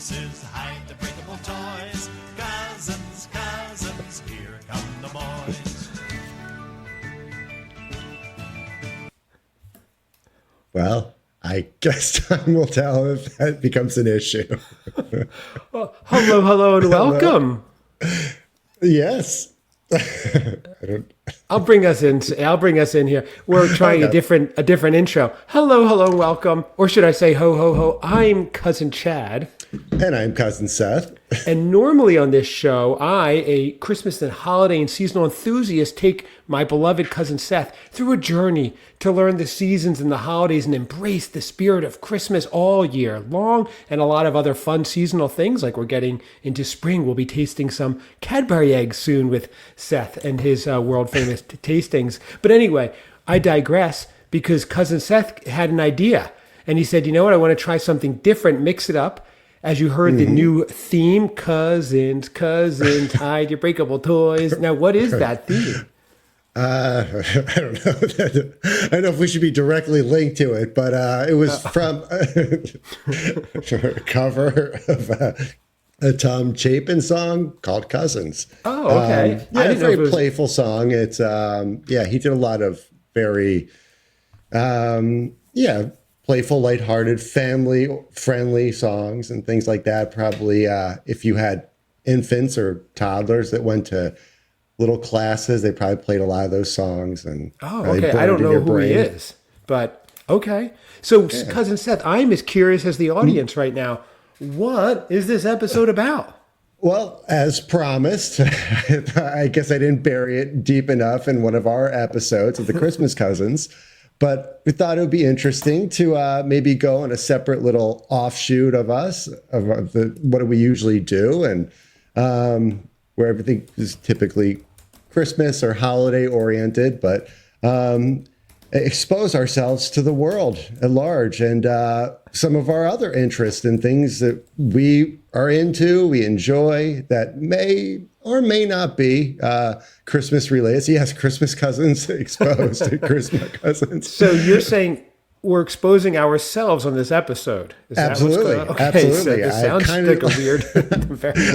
This is Hide the Breakable Toys. Cousins, cousins, here come the boys. Well, I guess time will tell if that becomes an issue. Well, hello, and welcome. Yes. I'll bring us in here. We're trying a different intro. Hello, and welcome. Or should I say ho, ho, ho. I'm Cousin Chad. And I'm Cousin Seth. And normally on this show, I, a Christmas and holiday and seasonal enthusiast, take my beloved Cousin Seth through a journey to learn the seasons and the holidays and embrace the spirit of Christmas all year long, and a lot of other fun seasonal things. Like we're getting into spring. We'll be tasting some Cadbury eggs soon with Seth and his world-famous tastings. But anyway, I digress because Cousin Seth had an idea. And he said, you know what, I want to try something different, mix it up. As you heard the new theme, cousins, hide your breakable toys. Now, what is that theme? I don't know. I don't know if we should be directly linked to it, but it was from a cover of a Tom Chapin song called Cousins. Oh, okay. Yeah, a very playful song. It's, he did a lot of very, playful, lighthearted, family-friendly songs and things like that. Probably if you had infants or toddlers that went to little classes, they probably played a lot of those songs. And okay. I don't know who he is, but okay. So, Cousin Seth, I'm as curious as the audience right now. What is this episode about? Well, as promised, I guess I didn't bury it deep enough in one of our episodes of the Christmas Cousins. But we thought it would be interesting to maybe go on a separate little offshoot of us, what do we usually do, and where everything is typically Christmas or holiday oriented, but expose ourselves to the world at large and some of our other interests and things that we are into, we enjoy, that may or may not be Christmas related. So yes, Christmas Cousins exposed to Christmas Cousins. So you're saying we're exposing ourselves on this episode? Is Absolutely. That what's going on? Absolutely. So this sounds like a weird.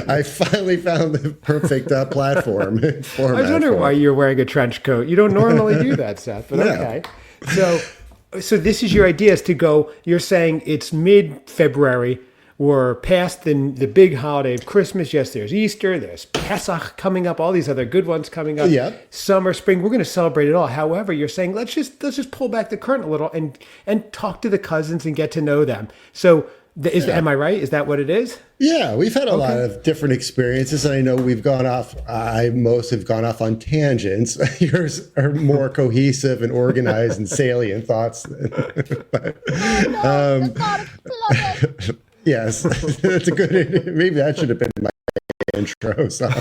I finally found the perfect platform. I was wondering why you're wearing a trench coat. You don't normally do that, Seth, but okay. So this is your idea, is to go, you're saying it's mid-February. We're past the big holiday of Christmas. Yes, there's Easter, there's Pesach coming up, all these other good ones coming up. Yeah. Summer, spring, we're going to celebrate it all. However, you're saying let's just pull back the curtain a little and talk to the cousins and get to know them. So am I right? Is that what it is? Yeah, we've had a lot of different experiences. And I know we've gone off, most have gone off on tangents. Yours are more cohesive and organized and salient thoughts. Yes, that's a good. Maybe that should have been my intro song.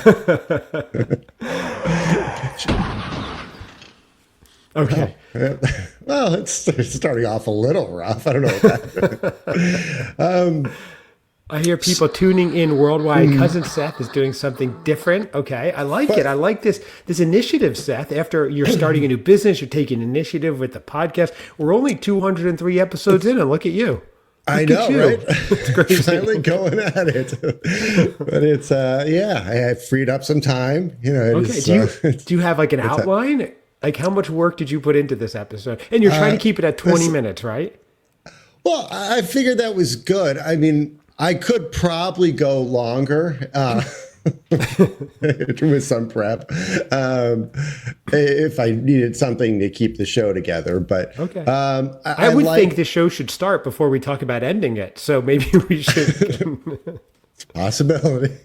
Okay. Well, it's starting off a little rough. I don't know what that. I hear people tuning in worldwide. Cousin Seth is doing something different. Okay, I like it. I like this initiative, Seth. After you're starting a new business, you're taking initiative with the podcast. We're only 203 episodes in, and look at you. I know, right? It's crazy. Finally going at it. But it's, I have freed up some time. Do you have like an outline? Like how much work did you put into this episode? And you're trying to keep it at 20 minutes, right? Well, I figured that was good. I mean, I could probably go longer with some prep if I needed something to keep the show together. But okay, I would think the show should start before we talk about ending it. So maybe we should. It's a possibility.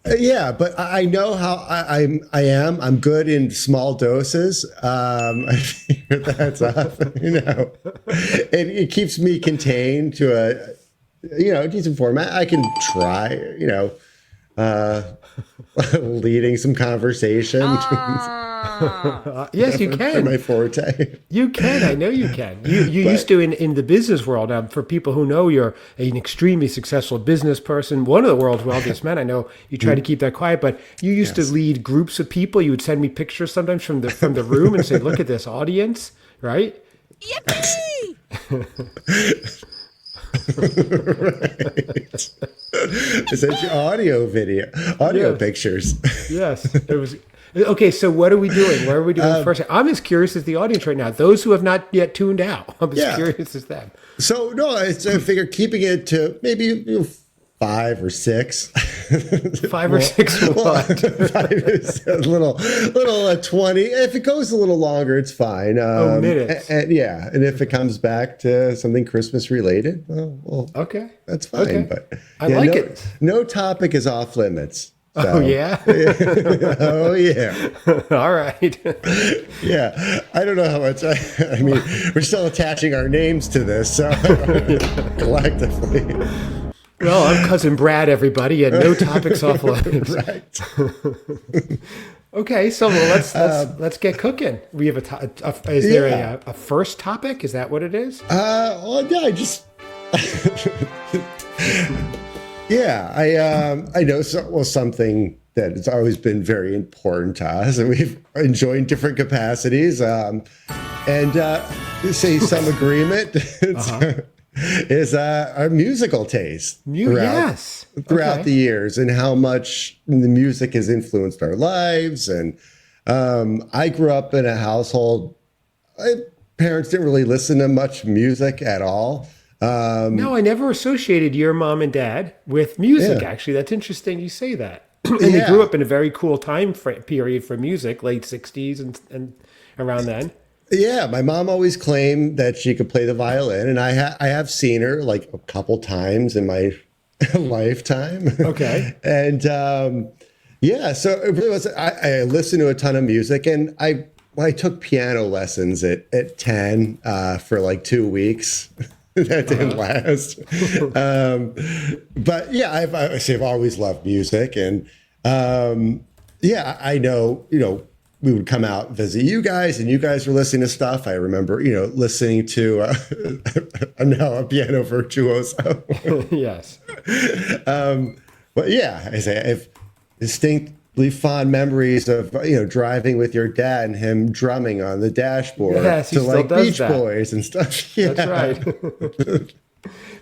But I know how I am. I'm good in small doses. I figure that's up. It keeps me contained to a decent format. I can try. Leading some conversation. Yes, you can. My forte. You can. I know you can. You used to in the business world. For people who know you're an extremely successful business person, one of the world's wealthiest men. I know you try to keep that quiet, but you used to lead groups of people. You would send me pictures sometimes from the room and say, "Look at this audience," right? Yippee! Right. Essentially audio pictures. Yes, it was. Okay, so what are we doing? What are we doing first? I'm as curious as the audience right now. Those who have not yet tuned out, I'm as curious as them. So no, I figure keeping it to maybe 5 or 6. 5 or 6 what? 5 is a little 20. If it goes a little longer, it's fine. Minutes. And if it comes back to something Christmas related, well, Okay, that's fine. Okay. But I like it. No topic is off limits. So. Oh yeah. Oh yeah. All right. Yeah. I don't know how much. I mean, we're still attaching our names to this, so collectively. Well, I'm Cousin Brad, everybody, and no topics off limits. Right. Okay, so let's get cooking. We have is there a first topic? Is that what it is? Well, yeah, I just. Yeah, I know something that has always been very important to us, and we've enjoyed different capacities, and say some agreement is our musical taste throughout the years, and how much the music has influenced our lives. And I grew up in a household. My parents didn't really listen to much music at all. No, I never associated your mom and dad with music, actually. That's interesting you say that. And they grew up in a very cool time period for music, late 60s and around then. Yeah, my mom always claimed that she could play the violin, and I have seen her like a couple times in my lifetime. Okay. And so it really was, I listened to a ton of music, and I took piano lessons at 10 for like 2 weeks. That didn't last. But yeah, I've always loved music. And I know, we would come out and visit you guys, and you guys were listening to stuff. I remember, listening to, I'm now a piano virtuoso. Yes. But yeah, I have distinctly fond memories of, driving with your dad and him drumming on the dashboard to like Beach Boys and stuff. Yeah. That's right.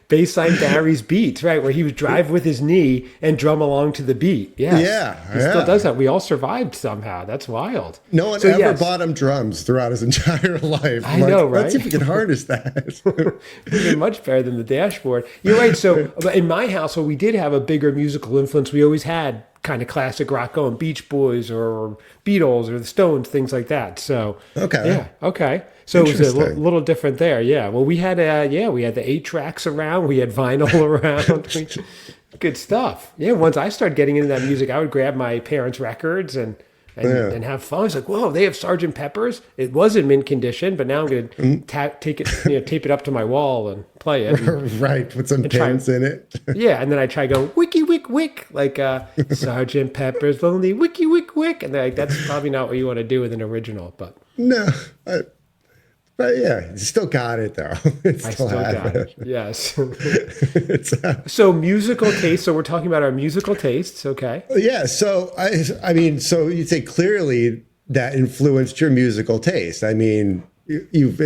Baseline Barry's Beats, right, where he would drive with his knee and drum along to the beat. Yes. Yeah. He still does that. We all survived somehow. That's wild. No one ever bought him drums throughout his entire life. I know, right? Let's see if we can harness that. Even much better than the dashboard. You're right. So in my household, we did have a bigger musical influence. We always had kind of classic rock going, Beach Boys or Beatles or the Stones, things like that. So okay. Yeah. Okay. So it was a little different there. Yeah. Well, we had we had the 8 tracks around. We had vinyl around. Good stuff. Yeah. Once I started getting into that music, I would grab my parents' records and have fun. I was like, whoa, they have Sgt. Pepper's. It was in mint condition, but now I'm going to tape it up to my wall and play it. Right. Put some pins in it. Yeah. And then I try going, wiki, wick, wick, like Sgt. Pepper's Lonely Wiki, wick, wick. And that's probably not what you want to do with an original, but. No. But yeah, you still got it though. I still got it. Yes. So musical taste. So we're talking about our musical tastes. Okay. Yeah. So I mean, so you say clearly that influenced your musical taste. I mean, you've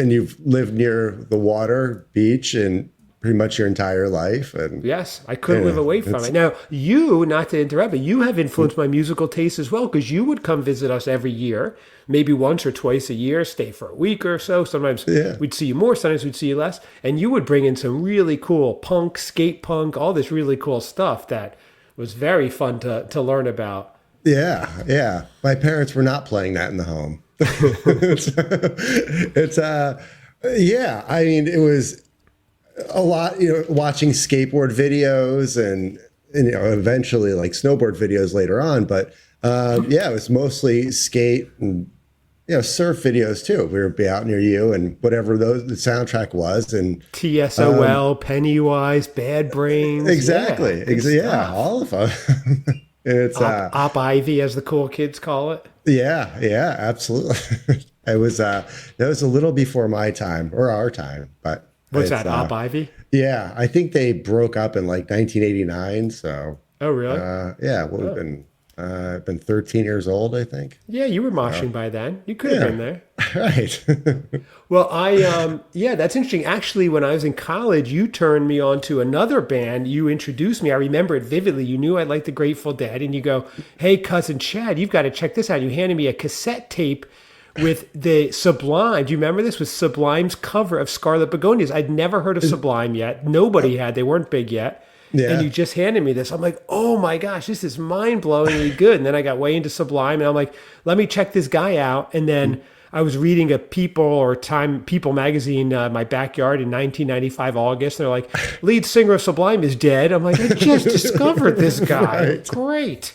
lived near the water, beach, and pretty much your entire life. And yes, I couldn't live away from it. Now, you, not to interrupt, but you have influenced my musical taste as well, because you would come visit us every year, maybe once or twice a year, stay for a week or so. Sometimes we'd see you more, sometimes we'd see you less. And you would bring in some really cool punk, skate punk, all this really cool stuff that was very fun to learn about. Yeah, yeah. My parents were not playing that in the home. I mean, it was a lot, watching skateboard videos and eventually like snowboard videos later on. But it was mostly skate and, surf videos too. We would be out near you and whatever the soundtrack was. And TSOL, Pennywise, Bad Brains. Exactly. All of them. It's Op Ivy, as the cool kids call it. Yeah, absolutely. That was a little before my time or our time, but. What's that, Op Ivy? Yeah, I think they broke up in like 1989. So. Oh, really? It would have been I've been 13 years old, I think. Yeah, you were moshing by then. You could have Yeah. been there. Right. Well, yeah, that's interesting. Actually, when I was in college, you turned me on to another band. You introduced me. I remember it vividly. You knew I liked the Grateful Dead, and you go, "Hey, cousin Chad, you've got to check this out." You handed me a cassette tape with the Sublime. Do you remember this? Was Sublime's cover of Scarlet Begonias? I'd never heard of Sublime yet. Nobody had. They weren't big yet. Yeah. And you just handed me this. I'm like, oh my gosh, this is mind-blowingly good. And then I got way into Sublime, and I'm like, let me check this guy out. And then I was reading a People magazine in my backyard in 1995 August. They're like, lead singer of Sublime is dead. I'm like, I just discovered this guy. Right. Great.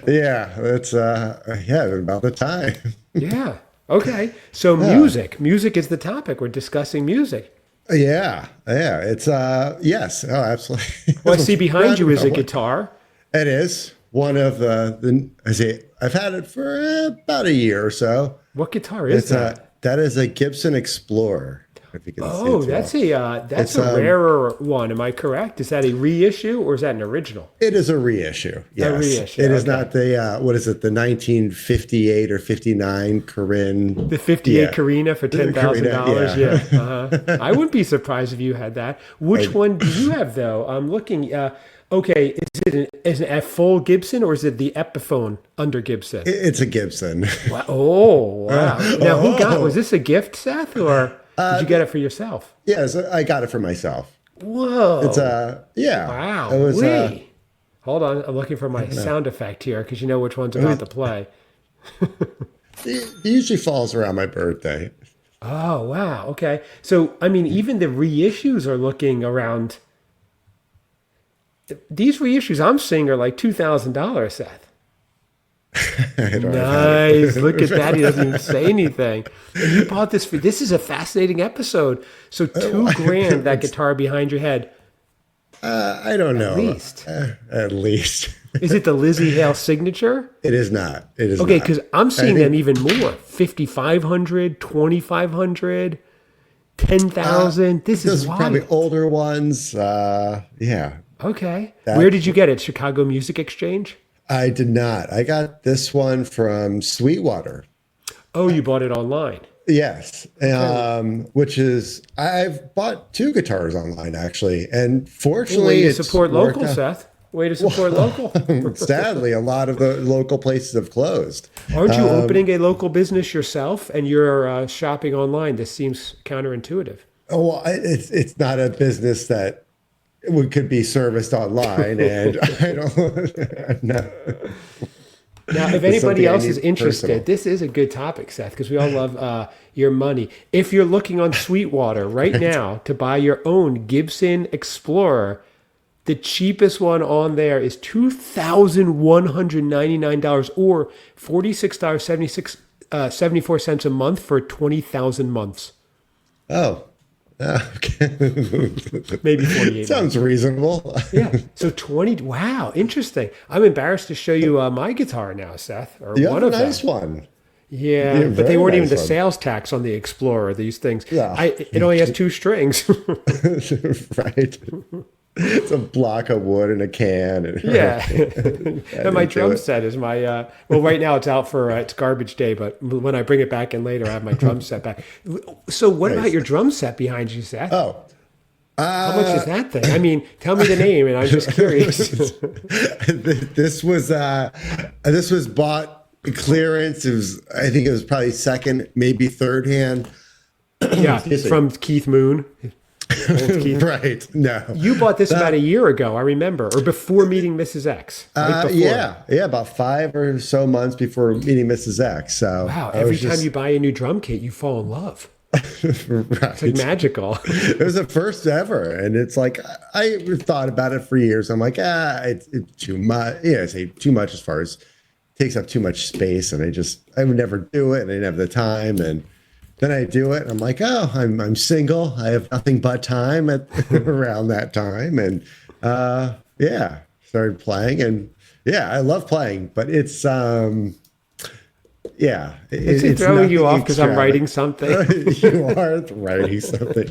Yeah, that's about the time. Yeah. Okay. So music is the topic. We're discussing music. Yeah, it's yes, oh, absolutely. Well, I see behind you is a guitar. It is one of I've had it for about a year or so. What guitar is that? That is a Gibson Explorer. If you can see Oh, it that's a rarer one. Am I correct? Is that a reissue or is that an original? It is a reissue. Yes. A reissue. It is okay. not the what is it? The 1958 or 59 Corinne. The 58 Carina for $10,000. Yeah. Yeah. I wouldn't be surprised if you had that. Which one do you have though? I'm looking. Okay, is it a full Gibson or is it the Epiphone under Gibson? It's a Gibson. Wow. Oh, wow. Now, was this a gift, Seth, or did you get it for yourself? Yes, I got it for myself. Whoa. It's yeah. Wow. It was Hold on, I'm looking for my sound effect here because you know which one's about to play. it usually falls around my birthday. Oh, wow. Okay. So, I mean, even the reissues are looking around. These reissues I'm seeing are like $2,000, Seth. Nice. Look at that. He doesn't even say anything. And you bought this this is a fascinating episode. So $2,000, that guitar behind your head. I don't know. At least. Is it the Lizzie Hale signature? It is not. It is okay, not. because I'm seeing them even more. 5,500, 2,500, 10,000. This is those are wild. probably older ones. Yeah. Okay. Where did you get it? Chicago Music Exchange? I did not. I got this one from Sweetwater. Oh, you bought it online. Yes. Which is, I've bought 2 guitars online actually. And fortunately, Way to support local, Seth. Way to support local. Sadly, a lot of the local places have closed. Aren't you opening a local business yourself and you're shopping online? This seems counterintuitive. Oh, well, it's not a business that could be serviced online, and I don't know. Now, if anybody else is interested, this is a good topic, Seth, because we all love your money. If you're looking on Sweetwater right now to buy your own Gibson Explorer, the cheapest one on there is $2,199 or $46.74 a month for 20,000 months. Oh. Okay. Maybe 48. Sounds reasonable. Yeah. So 20. Wow. Interesting. I'm embarrassed to show you my guitar now, Seth. Or You one have of a nice them. one. Yeah, but they weren't even the one. sales tax on the Explorer. These things. Yeah. It only has 2 strings. Right. It's a block of wood and a can. And, Yeah. And my drum it. set is my, well, right now it's out for, it's garbage day, but when I bring it back in later, I have my drum set back. So what about your drum set behind you, Seth? Oh. How much is that thing? I mean, tell me the name and I'm just curious. This was bought clearance. I think it was probably second, maybe third hand. Yeah, from Keith Moon. Old Keith. Right. No. You bought this about a year ago, I remember, or before meeting Mrs. X. Right before. Yeah, about 5 or so months before meeting Mrs. X. So wow, every time you buy a new drum kit, you fall in love. Right. It's like magical. It was the first ever, and it's like I thought about it for years. I'm like, it's too much. Yeah, I say too much as far as takes up too much space, and I would never do it, and I didn't have the time, and then I do it, and I'm like, oh, I'm single. I have nothing but time around that time, and started playing, and yeah, I love playing, but it's Yeah, Is it it's throwing you nothing off because I'm writing something? You are writing something.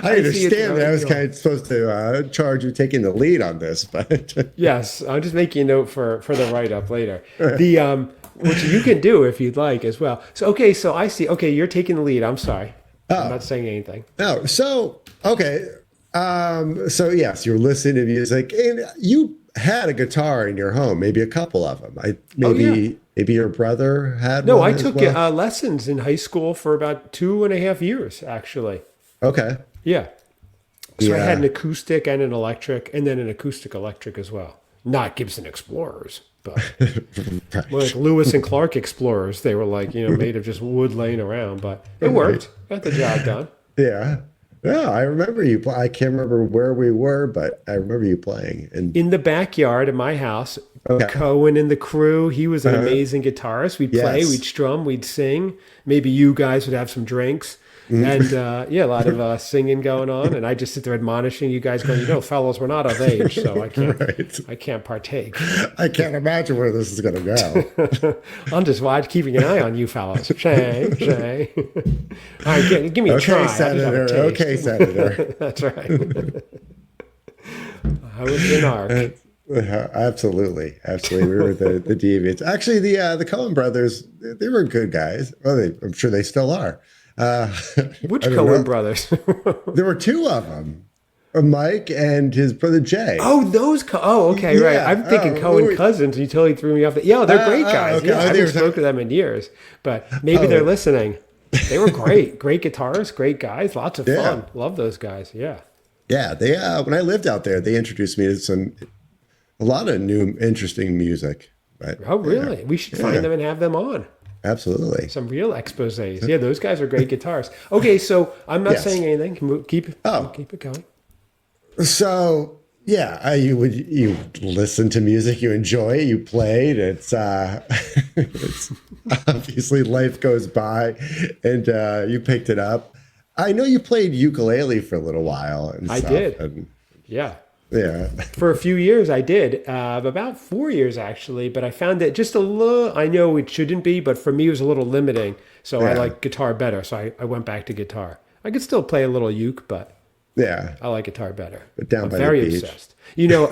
I understand that I was kind of supposed to charge you taking the lead on this, but Yes, I'll just make you a note for the write-up later. The which you can do if you'd like as well. So okay, so I see. Okay, you're taking the lead. I'm sorry. I'm not saying anything. oh, so okay, so yes, you're listening to music, and you had a guitar in your home, maybe a couple of them. Maybe your brother had No, one I as took well? lessons in high school for about 2.5 years, actually. Okay. Yeah. So I Yeah. had an acoustic and an electric, and then an acoustic electric as well. Not Gibson Explorers, but more like Lewis and Clark Explorers. They were like, made of just wood laying around, but it worked. Got the job done. Yeah. Yeah, I remember you. I can't remember where we were, but I remember you playing. And In the backyard of my house, Okay. Cohen and the crew, he was an amazing guitarist. We'd play, Yes. we'd strum, we'd sing. Maybe you guys would have some drinks. And a lot of singing going on. And I just sit there admonishing you guys going, fellas, we're not of age, so Right. I can't partake. I can't imagine where this is going to go. I'm just keeping an eye on you fellas. Shay. All right, give me a try. Okay, Senator. Okay, Senator. That's right. I was in arc. Absolutely. We were the deviants. Actually, the Coen brothers, they were good guys. Well, I'm sure they still are. Which I don't Coen know. brothers? There were two of them, Mike and his brother Jay. Oh, those. Okay, right. Yeah. I'm thinking Oh, Coen wait. cousins. You totally threw me off. Yeah, they're great guys. okay. Yeah, I Oh, they haven't were- spoken to them in years, but maybe they're listening. They were great guitarists, great guys, lots of Yeah. fun. Love those guys. Yeah. Yeah, they when I lived out there, they introduced me to a lot of new interesting music. But, Oh, really? We should find them and have them on. Absolutely. Some real exposés. Yeah, those guys are great guitarists. Okay, so I'm not Yes. saying anything. Keep it going. So yeah, you listen to music, you enjoy it, you played. It's obviously life goes by, and you picked it up. I know you played ukulele for a little while. And I stuff, did. and, Yeah. yeah. For a few years, I did. About 4 years, actually. But I found it just a little, I know it shouldn't be, but for me, it was a little limiting. So I Yeah. like guitar better. So I went back to guitar. I could still play a little uke, but Yeah. I like guitar better. Down I'm by the very beach. obsessed. Yeah, down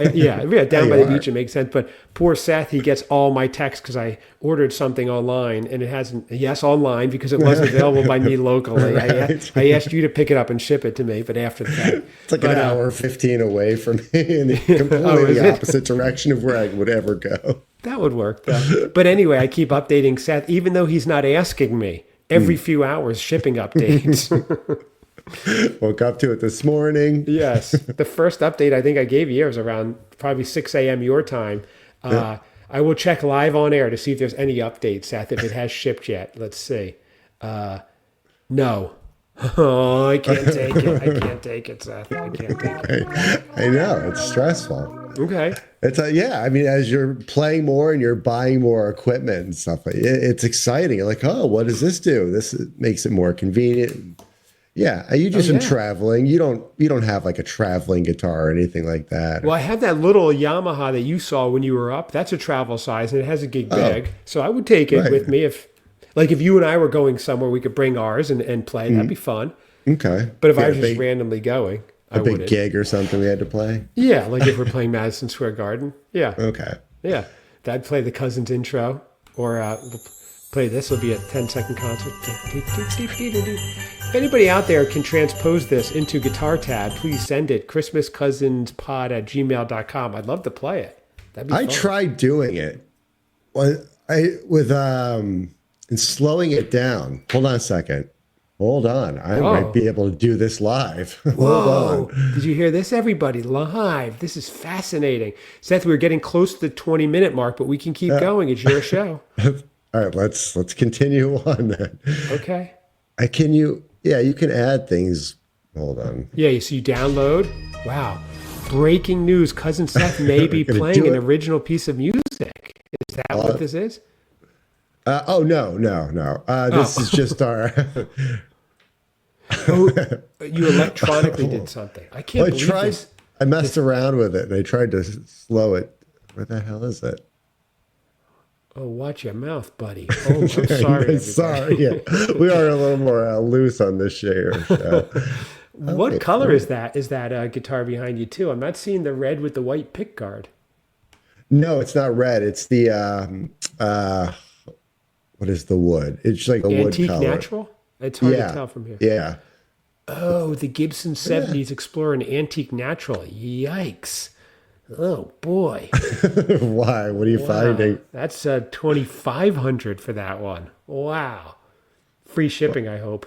by you the are. beach, it makes sense. But poor Seth, he gets all my texts because I ordered something online and it hasn't, yes, online because it wasn't available by me locally. Right. I asked you to pick it up and ship it to me, but after that. It's like an hour 15 away from me in the is completely it? opposite direction of where I would ever go. That would work, though. But anyway, I keep updating Seth, even though he's not asking me. Every few hours, shipping updates. Woke up to it this morning. Yes. The first update I think I gave you was around probably 6 a.m. your time. I will check live on air to see if there's any updates, Seth, if it has shipped yet. Let's see. No. Oh, I can't take it. I can't take it, Seth. I can't take it. I know, it's stressful. Okay. It's yeah. I mean, as you're playing more and you're buying more equipment and stuff, it's exciting. You're like, oh, what does this do? Makes it more convenient. Yeah, you do some traveling. You don't have like a traveling guitar or anything like that. Well, I have that little Yamaha that you saw when you were up. That's a travel size, and it has a gig bag. So I would take it Right. with me if you and I were going somewhere, we could bring ours and play. That'd be fun. Okay, But if I Yeah, was just randomly going, I a big wouldn't. gig or something we had to play. Yeah, like if we're playing Madison Square Garden. Yeah. Okay. Yeah. That'd play the Cousins intro or we'll play this. It'll be a 10-second concert. If anybody out there can transpose this into Guitar Tab, please send it. ChristmasCousinspod@gmail.com. I'd love to play it. That'd be I fun. tried doing it. And slowing it down. Hold on a second. Hold on. I might be able to do this live. Hold Whoa. on. Did you hear this, everybody? Live. This is fascinating. Seth, we're getting close to the 20-minute mark, but we can keep going. It's your show. All right, let's continue on then. Okay. You can add things. Hold on. Yeah, so you download. Wow. Breaking news. Cousin Seth may be Gonna playing do an it. original piece of music. Is that what this is? No. This is just our. Oh, you electronically did something. I can't believe this. I messed around with it and I tried to slow it. Where the hell is it? Oh, watch your mouth, buddy. Oh, I'm sorry. everybody. Sorry, yeah, we are a little more loose on this show. What color is that? Is that guitar behind you too? I'm not seeing the red with the white pick guard. No, it's not red. It's the what is the wood? It's like a Antique wood color. Natural? It's hard to tell from here. Yeah. Oh, the Gibson 70s Explorer and Antique Natural. Yikes. Oh, boy. Why? What are you finding? That's $2,500 for that one. Wow. Free shipping, I hope.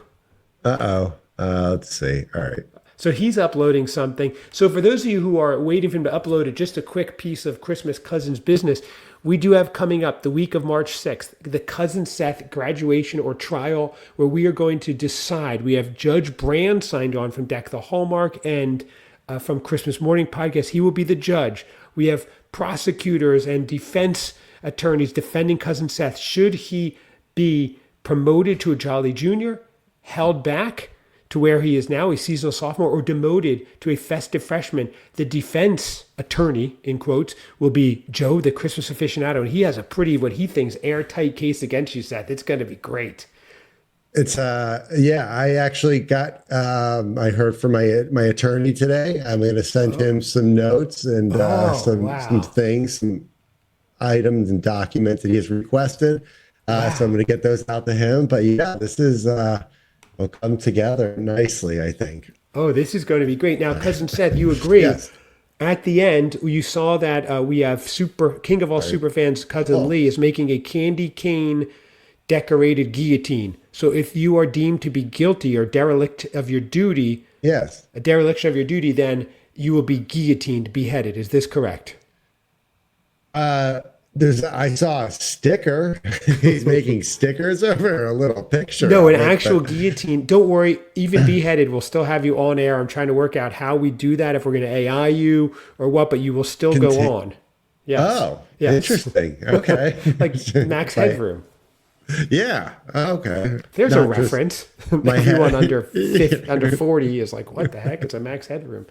Uh-oh. Let's see. All right. So he's uploading something. So for those of you who are waiting for him to upload it, just a quick piece of Christmas Cousins business. We do have coming up the week of March 6th, the Cousin Seth graduation or trial, where we are going to decide. We have Judge Brand signed on from Deck the Hallmark and from Christmas Morning Podcast. He will be the judge. We have prosecutors and defense attorneys defending Cousin Seth. Should he be promoted to a Jolly Junior, held back to where he is now, a seasonal sophomore, or demoted to a festive freshman? The defense attorney, in quotes, will be Joe, the Christmas aficionado, and he has a pretty, what he thinks, airtight case against you, Seth. It's going to be great. It's I actually got I heard from my attorney today. I'm going to send him some notes and some things, some items and documents that he has requested. So I'm going to get those out to him. But yeah, this is will come together nicely, I think. Oh, this is going to be great. Now, Cousin Seth, you agree? Yes. At the end, you saw that we have King of all super fans, Cousin Lee, is making a candy cane decorated guillotine. So if you are deemed to be guilty or derelict of your duty, a dereliction of your duty, then you will be guillotined, beheaded. Is this correct? I saw a sticker. He's making stickers over a little picture. No, an actual guillotine. Don't worry. Even beheaded, we'll still have you on air. I'm trying to work out how we do that, if we're going to AI you or what, but you will still go on. Yes. Oh, yes. Interesting. Okay. Like Max Headroom. Yeah. Okay. There's a reference. Everyone under 40 is like, what the heck? It's a Max Headroom.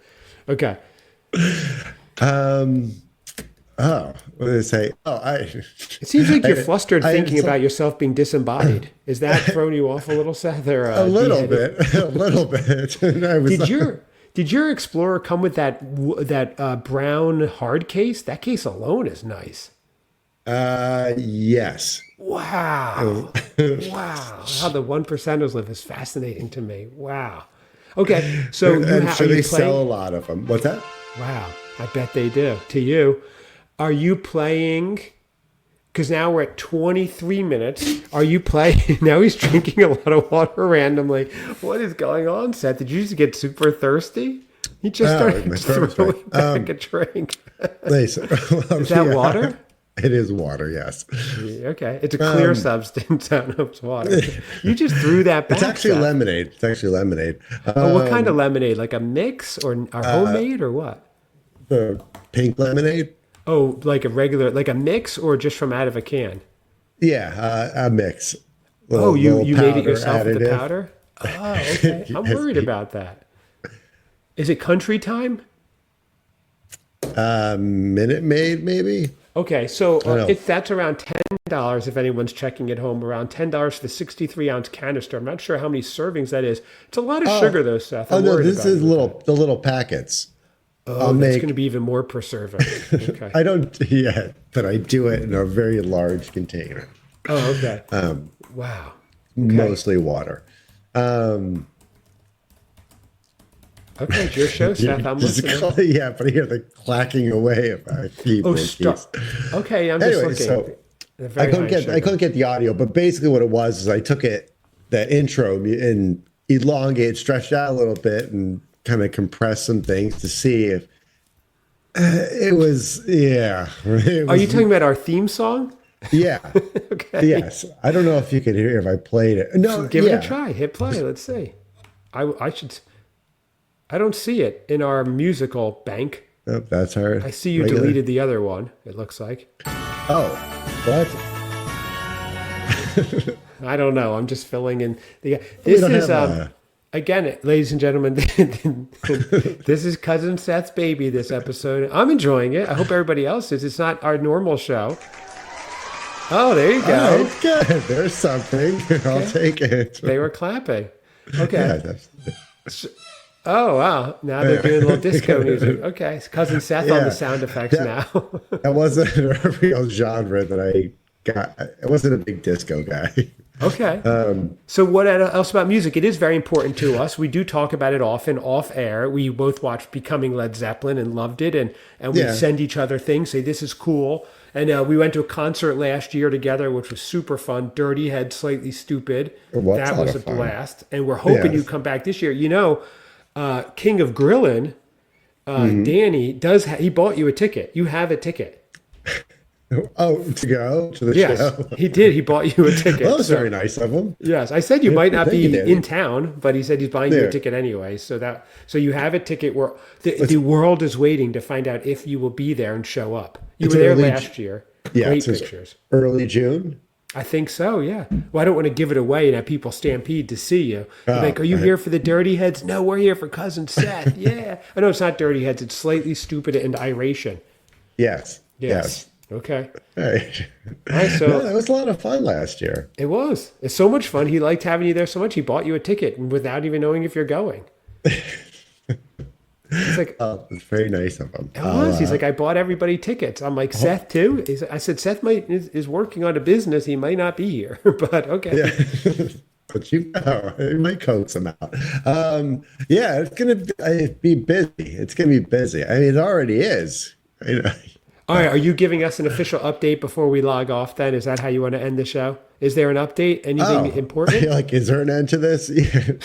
Okay. Oh, what did I say? It seems like you're flustered thinking about yourself being disembodied. Is that throwing you off a little, Seth? Or, a little bit. Did your Explorer come with that brown hard case? That case alone is nice. Yes. Wow. Wow. How the 1%ers live is fascinating to me. Wow. Okay. So I'm sure they sell a lot of them. What's that? Wow. I bet they do. To you. Are you playing? Because now we're at 23 minutes. Are you playing? Now he's drinking a lot of water randomly. What is going on, Seth? Did you just get super thirsty? He just started throwing back a drink. Is that water? It is water, yes. Okay. It's a clear substance. I don't know if it's water. You just threw that back. It's actually lemonade. What kind of lemonade? Like a mix or homemade or what? The pink lemonade. Oh, like a regular, like a mix or just from out of a can? Yeah, a mix. You made it yourself with the powder? Oh, okay. I'm worried about that. Is it country time? Minute Maid, maybe. Okay, so that's around $10 if anyone's checking at home. Around $10 for the 63-ounce canister. I'm not sure how many servings that is. It's a lot of sugar, though, Seth. This is the little packets. Oh, that's going to be even more preserving. Okay. I don't yet, but I do it in a very large container. Oh, okay. Wow. Okay. Mostly water. Okay, it's your show, Seth. I'm listening. Yeah, but I hear the clacking away of our keyboard keys. Okay, I'm just looking. So I couldn't get the audio, but basically what it was is I took the intro and elongated, stretched out a little bit, and kind of compress some things to see if it was. Are you talking about our theme song? Yeah. Okay. Yes. I don't know if you could hear if I played it. No, give it a try. Hit play. Let's see. I don't see it in our musical bank. Nope, that's hard. I see you deleted the other one. It looks like. Oh, what? I don't know. I'm just filling in the. This is again, ladies and gentlemen. This is Cousin Seth's baby. This episode, I'm enjoying it. I hope everybody else is. It's not our normal show. Oh, there you go. Oh, good. There's something. I'll take it. They were clapping. Okay. Yeah, that's, Oh, wow. Now they're doing a little disco music. Okay. It's Cousin Seth on the sound effects now. that wasn't a real genre that I got. I wasn't a big disco guy. Okay. So what else about music? It is very important to us. We do talk about it often off air. We both watched Becoming Led Zeppelin and loved it. And we send each other things, say, this is cool. And we went to a concert last year together, which was super fun. Dirty Head, Slightly Stupid. That was a blast. And we're hoping you come back this year. You know, King of Grillin', Danny, he bought you a ticket. You have a ticket. Oh, to go to the show? He did. He bought you a ticket. Well, that was very nice of him. Yes. I said you might not be in town, but he said he's buying you a ticket anyway. So you have a ticket where the world is waiting to find out if you will be there and show up. You were there last year. Yeah, great pictures. Early June? I think so, yeah. Well, I don't want to give it away and have people stampede to see you. Like, are you here for the Dirty Heads? No, we're here for Cousin Seth. Yeah. I know it's not Dirty Heads. It's Slightly Stupid and Iration. Yes. Okay. All right. So that was a lot of fun last year. It was. It's so much fun. He liked having you there so much. He bought you a ticket without even knowing if you're going. He's like, oh, it's very nice of him. It was. He's like, I bought everybody tickets. I'm like, Seth too? I said, Seth is working on a business. He might not be here, but okay. Yeah. But you might coax him out. It's going to be busy. It's going to be busy. I mean, it already is. All right. Are you giving us an official update before we log off then? Is that how you want to end the show? Is there an update? Anything important? Like, is there an end to this?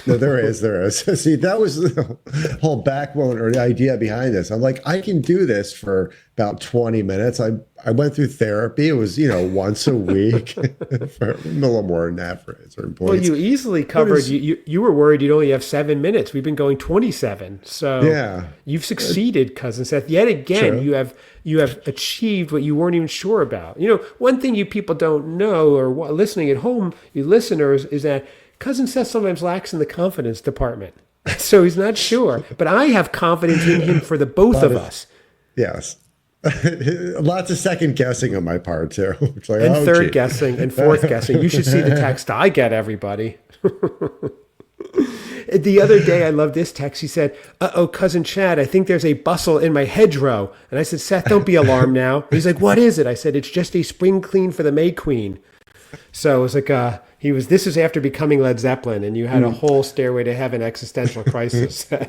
No, there is. See, that was the whole backbone or the idea behind this. I'm like, I can do this for about 20 minutes. I went through therapy. It was, once a week for a little more than that for certain points. Well, you easily covered, you were worried you'd only have 7 minutes. We've been going 27. So you've succeeded, Cousin Seth. Yet again, you have achieved what you weren't even sure about. One thing you people don't know or listening at home, you listeners, is that Cousin Seth sometimes lacks in the confidence department. So he's not sure. But I have confidence in him for the both of us. Yes. Lots of second guessing on my part, too. Like, and third guessing and fourth guessing. You should see the text I get, everybody. The other day, I love this text. He said, "Uh-oh, Cousin Chad, I think there's a bustle in my hedgerow." And I said, "Seth, don't be alarmed now." And he's like, "What is it?" I said, "It's just a spring clean for the May Queen." So it was like, this is after Becoming Led Zeppelin, and you had a whole Stairway to Heaven existential crisis. There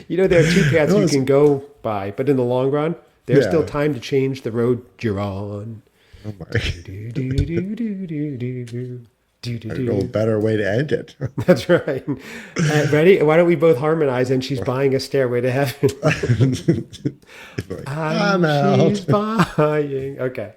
are two paths you can go by, but in the long run, there's still time to change the road you're on. Oh my. No better way to end it. That's right. Ready? Why don't we both harmonize? And she's buying a Stairway to Heaven. I'm out. She's buying. Okay.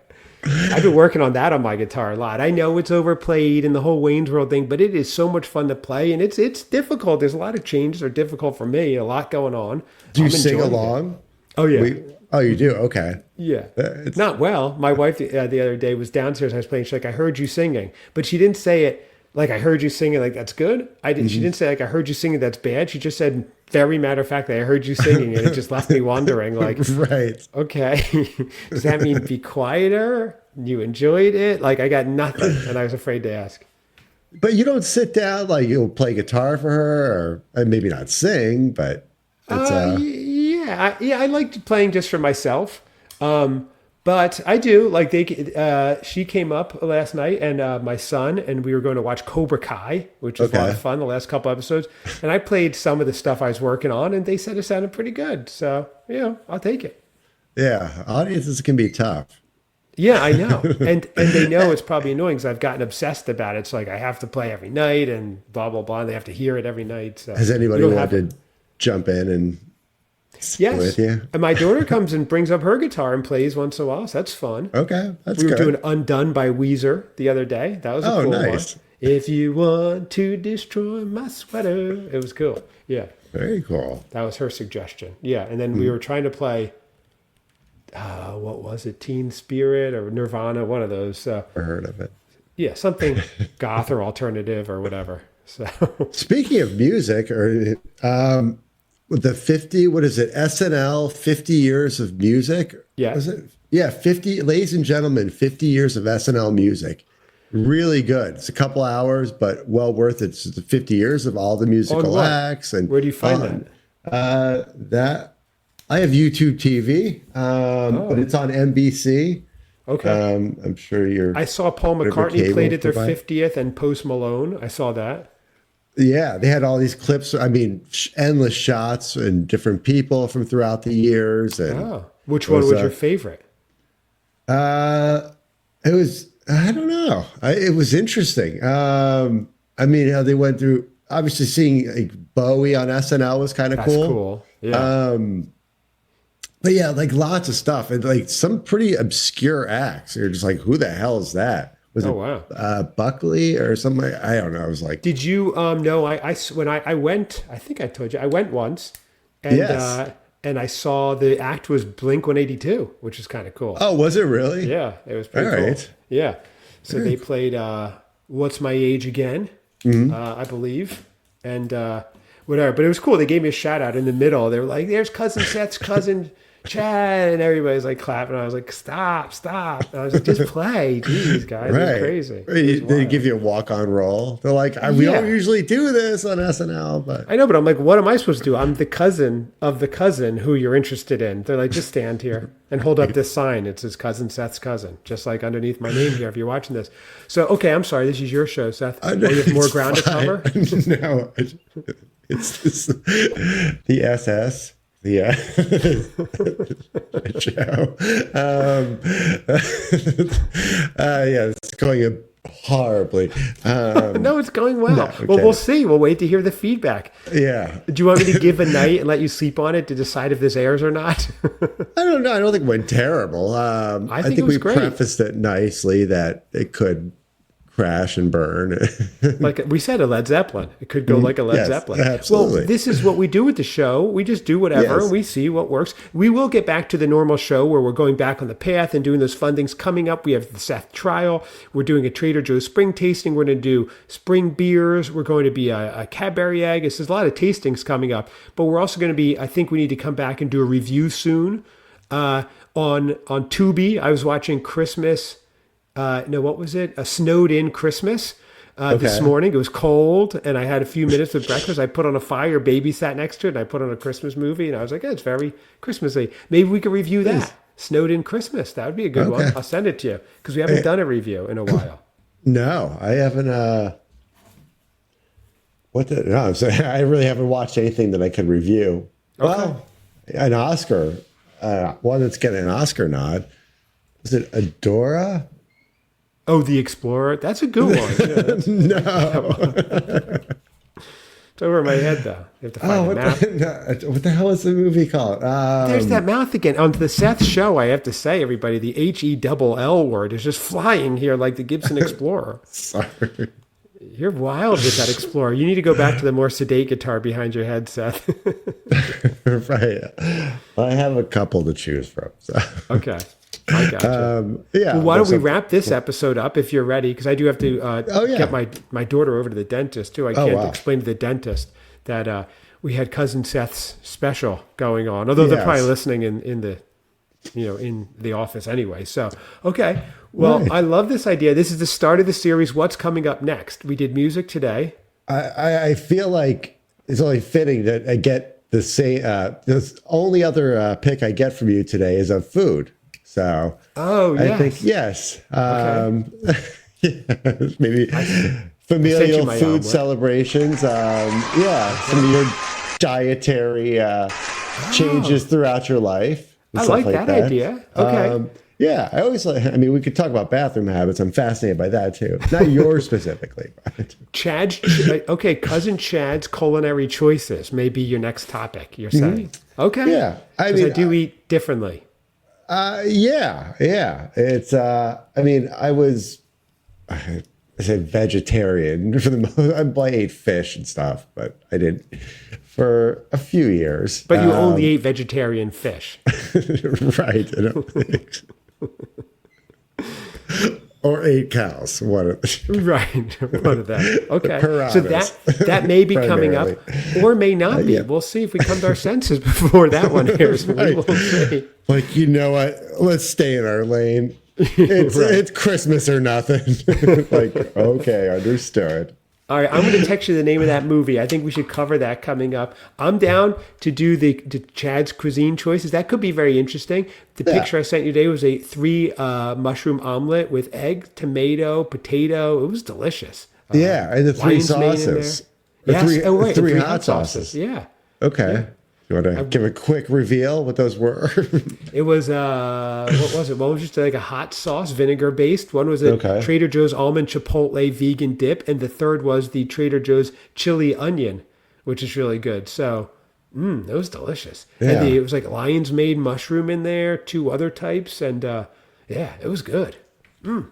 I've been working on that on my guitar a lot. I know it's overplayed and the whole Wayne's World thing, but it is so much fun to play, and it's difficult. There's a lot of changes that are difficult for me, a lot going on. Do you sing along? Oh, yeah. Oh, you do? Okay. Yeah. Not well. My wife the other day was downstairs. I was playing. She's like, "I heard you singing." But she didn't say it like, "I heard you singing," like, "That's good." She didn't say, like, "I heard you singing, that's bad." She just said, very matter of fact, "I heard you singing," and it just left me wondering, like, right. Okay. Does that mean be quieter? You enjoyed it? Like, I got nothing, and I was afraid to ask. But you don't sit down, like, you'll play guitar for her, or maybe not sing, but it's... I liked playing just for myself. But I do, like, she came up last night, and my son, and we were going to watch Cobra Kai, which was a lot of fun, the last couple episodes. And I played some of the stuff I was working on, and they said it sounded pretty good. So, I'll take it. Yeah, audiences can be tough. Yeah, I know. And they know it's probably annoying because I've gotten obsessed about it. It's like I have to play every night and blah, blah, blah. And they have to hear it every night. So has anybody wanted to jump in and yes. with you? And my daughter comes and brings up her guitar and plays once in a while. So that's fun. Okay, that's good. We good. were doing Undone by Weezer the other day. That was a cool nice. one. If you want to destroy my sweater. It was cool. Yeah. Very cool. That was her suggestion. Yeah. And then we were trying to play... what was it? Teen Spirit or Nirvana? One of those. I heard of it. Yeah, something goth or alternative or whatever. So, speaking of music, with the 50, what is it? SNL 50 years of music? Yeah. Was it? Yeah, 50, ladies and gentlemen, 50 years of SNL music. Really good. It's a couple hours, but well worth it. It's just 50 years of all the musical acts. And where do you find that? That I have YouTube TV, but it's on NBC. Okay. I'm sure you're. I saw Paul McCartney played at their 50th and Post Malone. I saw that. Yeah, they had all these clips. I mean, endless shots and different people from throughout the years. And which one was your favorite? It was, I don't know. It was interesting. I mean, how they went through, obviously seeing like Bowie on SNL was kind of cool. That's cool. Yeah. But yeah, like lots of stuff and like some pretty obscure acts. You're just like, who the hell is that? Was it Buckley or something? I don't know. I was like, did you no? When I went, I think I told you I went once, and and I saw the act was Blink 182, which is kind of cool. Oh, was it really? Yeah, it was pretty cool. Right. Yeah, so they played "What's My Age Again," I believe, and whatever. But it was cool. They gave me a shout out in the middle. They were like, "There's Cousin Seth's cousin." Chad, and everybody's like clapping. I was like, stop. And I was like, just play. Jeez, guys, it's crazy. They give you a walk-on roll. They're like, we don't usually do this on SNL, but I know, but I'm like, what am I supposed to do? I'm the cousin of the cousin who you're interested in. They're like, just stand here and hold up this sign. It says Cousin Seth's cousin, just like underneath my name here if you're watching this. So, okay, I'm sorry. This is your show, Seth. You have more ground to cover? No, it's this, the SS. Yeah, Joe. Yeah, it's going horribly. No, it's going well. No, okay. Well, we'll see. We'll wait to hear the feedback. Yeah. Do you want me to give a night and let you sleep on it to decide if this airs or not? I don't know. I don't think it went terrible. I think we prefaced it nicely that it could crash and burn. Like we said, a Led Zeppelin. It could go like a Led Zeppelin. Absolutely. Well, this is what we do with the show. We just do whatever and we see what works. We will get back to the normal show where we're going back on the path and doing those fun things coming up. We have the Seth trial. We're doing a Trader Joe's spring tasting. We're going to do spring beers. We're going to be a Cadbury egg. There's a lot of tastings coming up. But we're also going to be, I think we need to come back and do a review soon on Tubi. I was watching Christmas. What was it? A snowed in Christmas this morning. It was cold, and I had a few minutes with breakfast. I put on a fire, baby sat next to it, and I put on a Christmas movie, and I was like, it's very Christmassy. Maybe we could review that. Snowed in Christmas. That would be a good one. I'll send it to you, because we haven't done a review in a while. No, I haven't. I really haven't watched anything that I could review. Okay. Well, an Oscar, one that's getting an Oscar nod. Is it Adora? Oh, The Explorer? That's a good one. No. It's over my head, though. You have to find the mouth. What the hell is the movie called? There's that mouth again. On the Seth show, I have to say, everybody, the HELL word is just flying here like the Gibson Explorer. Sorry. You're wild with that Explorer. You need to go back to the more sedate guitar behind your head, Seth. Right. Well, I have a couple to choose from. So. Okay. I got you. Well, why don't we wrap this episode up if you're ready? Because I do have to get my daughter over to the dentist too. I can't explain to the dentist that we had Cousin Seth's special going on. Although they're probably listening in the office anyway. So okay. Well, right. I love this idea. This is the start of the series. What's coming up next? We did music today. I feel like it's only fitting that I get the same. The only other pick I get from you today is of food. So I think yes. Maybe familial food celebrations. Some of your dietary changes throughout your life. I like that idea. Okay. I always like. I mean, we could talk about bathroom habits. I'm fascinated by that too. Not yours specifically. But. Cousin Chad's culinary choices may be your next topic. You're saying, okay? Yeah, I do eat differently. It's I said vegetarian for the most. I ate fish and stuff, but I did for a few years. But you only ate vegetarian fish. Right. I don't think so. Or 8 cows. One of Right, one of them. Okay, so Piranhas. that may be coming up, or may not be. Yeah. We'll see if we come to our senses before that one airs. We Right. will see. Like, you know what? Let's stay in our lane. It's Christmas or nothing. Like, okay, understood. All right, I'm going to text you the name of that movie. I think we should cover that coming up. I'm down to do the Chad's cuisine choices. That could be very interesting. The picture I sent you today was a 3 mushroom omelet with egg, tomato, potato. It was delicious. Yeah, and the 3 lion's mane in sauces. there. Or Yes, three hot sauces. Yeah. Okay. You want to give a quick reveal what those were? It was, what was it? One was just like a hot sauce, vinegar based. One was a Trader Joe's almond chipotle vegan dip. And the third was the Trader Joe's chili onion, which is really good. So, it was delicious. Yeah. And it was like lion's mane mushroom in there, 2 other types. And yeah, it was good. I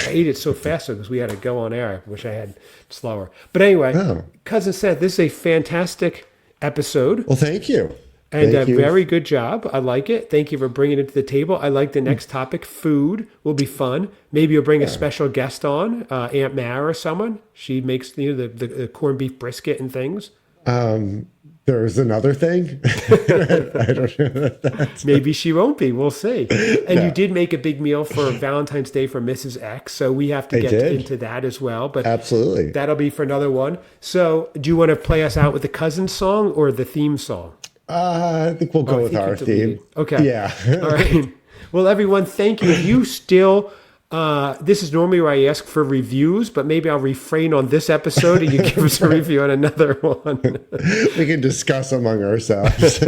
ate it so fast because we had to go on air. I wish I had slower. But anyway, Cousin Seth, this is a fantastic episode. Well, thank you. And Thank you. very good job. I like it. Thank you for bringing it to the table. I like the next topic. Food will be fun. Maybe you'll bring a special guest on, Aunt Mara or someone. She makes the corned beef brisket and things. There's another thing. I don't know. Maybe she won't be. We'll see. And you did make a big meal for Valentine's Day for Mrs. X, so we have to get into that as well. But absolutely, that'll be for another one. So do you want to play us out with the cousin song or the theme song? I think we'll go with our theme. Okay. Yeah. All right. Well, everyone, thank you. If you still, this is normally where I ask for reviews, but maybe I'll refrain on this episode and you give us a review on another one. We can discuss among ourselves.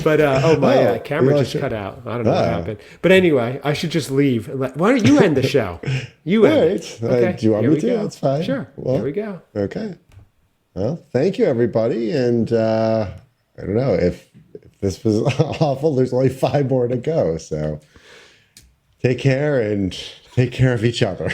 But, my camera just cut out. I don't know what happened. But anyway, I should just leave. Why don't you end the show? You end it. Okay. Do you want me to? That's fine. Sure. Well, here we go. Okay. Well, thank you, everybody. And I don't know if this was awful. There's only 5 more to go. So take care and take care of each other.